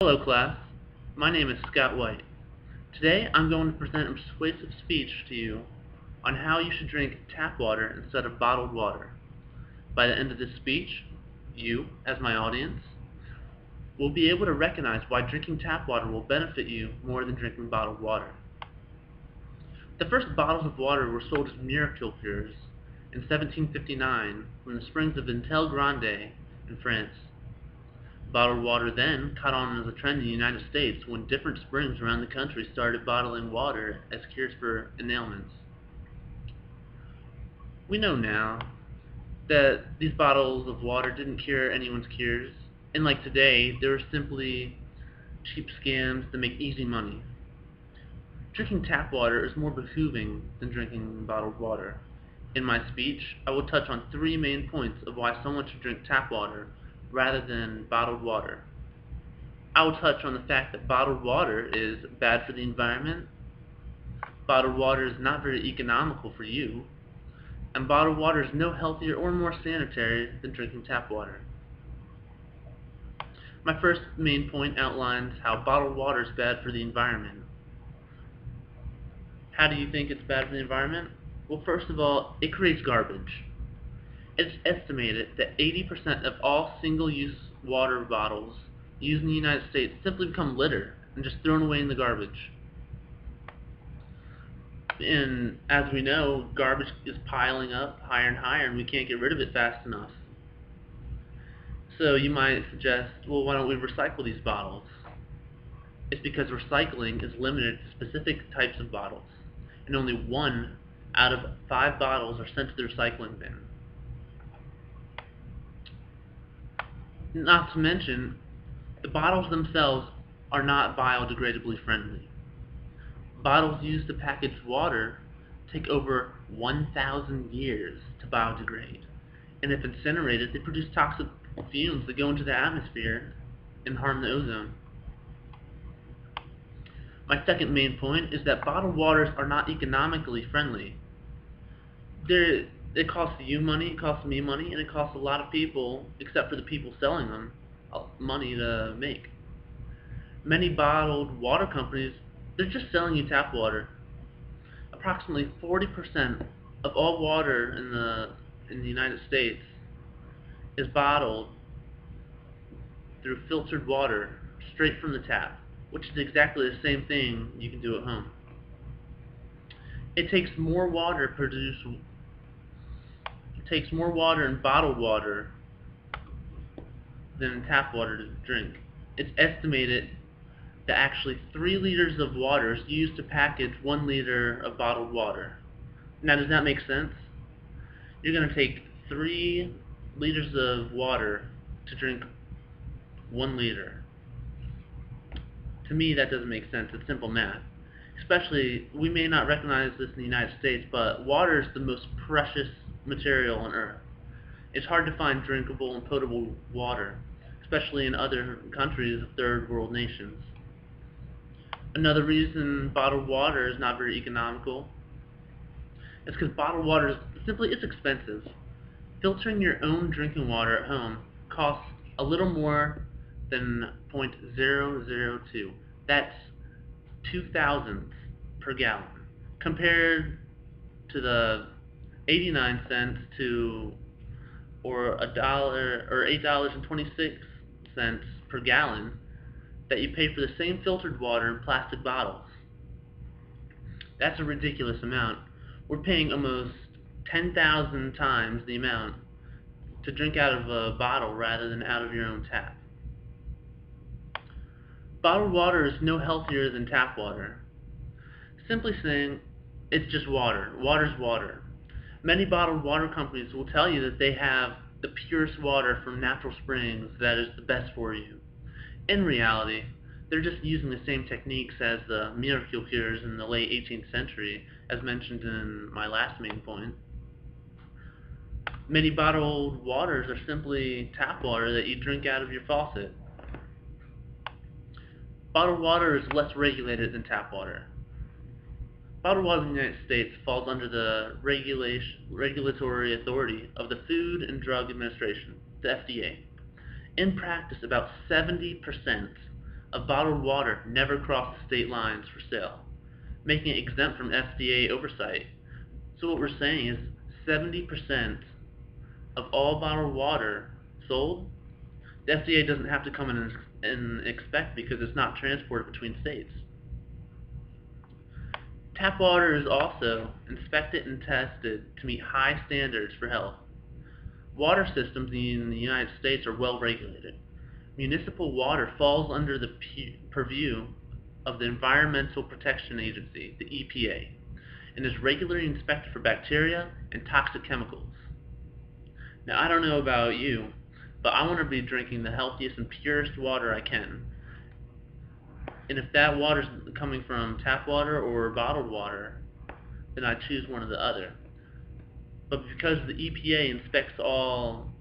Hello class, my name is Scott White. Today I'm going to present a persuasive speech to you on how you should drink tap water instead of bottled water. By the end of this speech, you, as my audience, will be able to recognize why drinking tap water will benefit you more than drinking bottled water. The first bottles of water were sold as miracle cures in 1759 from the springs of Intel Grande in France. Bottled water then caught on as a trend in the United States when different springs around the country started bottling water as cures for ailments. We know now that these bottles of water didn't cure anyone's cures, and like today, they were simply cheap scams to make easy money. Drinking tap water is more behooving than drinking bottled water. In my speech, I will touch on three main points of why someone should drink tap water rather than bottled water. I will touch on the fact that bottled water is bad for the environment, bottled water is not very economical for you, and bottled water is no healthier or more sanitary than drinking tap water. My first main point outlines how bottled water is bad for the environment. How do you think it's bad for the environment? Well, first of all, it creates garbage. It's estimated that 80% of all single-use water bottles used in the United States simply become litter and just thrown away in the garbage. And as we know, garbage is piling up higher and higher, and we can't get rid of it fast enough. So you might suggest, well, why don't we recycle these bottles? It's because recycling is limited to specific types of bottles, and only 1 out of 5 bottles are sent to the recycling bin. Not to mention, the bottles themselves are not biodegradably friendly. Bottles used to package water take over 1,000 years to biodegrade, and if incinerated, they produce toxic fumes that go into the atmosphere and harm the ozone. My second main point is that bottled waters are not economically friendly. It costs you money, it costs me money, and it costs a lot of people, except for the people selling them, money to make. Many bottled water companies, they're just selling you tap water. Approximately 40% of all water in the United States is bottled through filtered water straight from the tap, which is exactly the same thing you can do at home. It takes more water in bottled water than in tap water to drink. It's estimated that actually 3 liters of water is used to package 1 liter of bottled water. Now, does that make sense? You're going to take 3 liters of water to drink 1 liter. To me, that doesn't make sense. It's simple math. Especially, we may not recognize this in the United States, but water is the most precious material on Earth. It's hard to find drinkable and potable water, especially in other countries of third world nations. Another reason bottled water is not very economical is because bottled water it's expensive. Filtering your own drinking water at home costs a little more than 0.002. That's 2 thousandths per gallon, compared to the 89 cents to or $8.26 per gallon that you pay for the same filtered water in plastic bottles. That's a ridiculous amount. We're paying almost 10,000 times the amount to drink out of a bottle rather than out of your own tap. Bottled water is no healthier than tap water. Simply saying, it's just water. Water's water. Many bottled water companies will tell you that they have the purest water from natural springs that is the best for you. In reality, they're just using the same techniques as the miracle cures in the late 18th century, as mentioned in my last main point. Many bottled waters are simply tap water that you drink out of your faucet. Bottled water is less regulated than tap water. Bottled water in the United States falls under the regulatory authority of the Food and Drug Administration, the FDA. In practice, about 70% of bottled water never crosses state lines for sale, making it exempt from FDA oversight. So what we're saying is 70% of all bottled water sold, the FDA doesn't have to come in and inspect because it's not transported between states. Tap water is also inspected and tested to meet high standards for health. Water systems in the United States are well regulated. Municipal water falls under the purview of the Environmental Protection Agency, the EPA, and is regularly inspected for bacteria and toxic chemicals. Now, I don't know about you, but I want to be drinking the healthiest and purest water I can. And if that water's coming from tap water or bottled water, then I choose one or the other. But because the EPA inspects all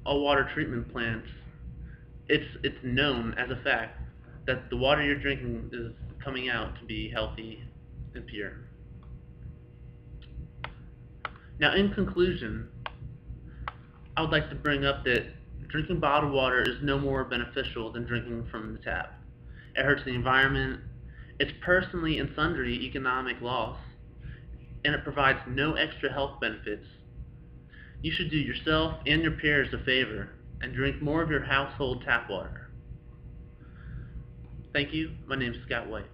water treatment plants, it's known as a fact that the water you're drinking is coming out to be healthy and pure. Now, in conclusion, I would like to bring up that drinking bottled water is no more beneficial than drinking from the tap. It hurts the environment, it's personally and sundry economic loss, and it provides no extra health benefits. You should do yourself and your peers a favor and drink more of your household tap water. Thank you. My name is Scott White.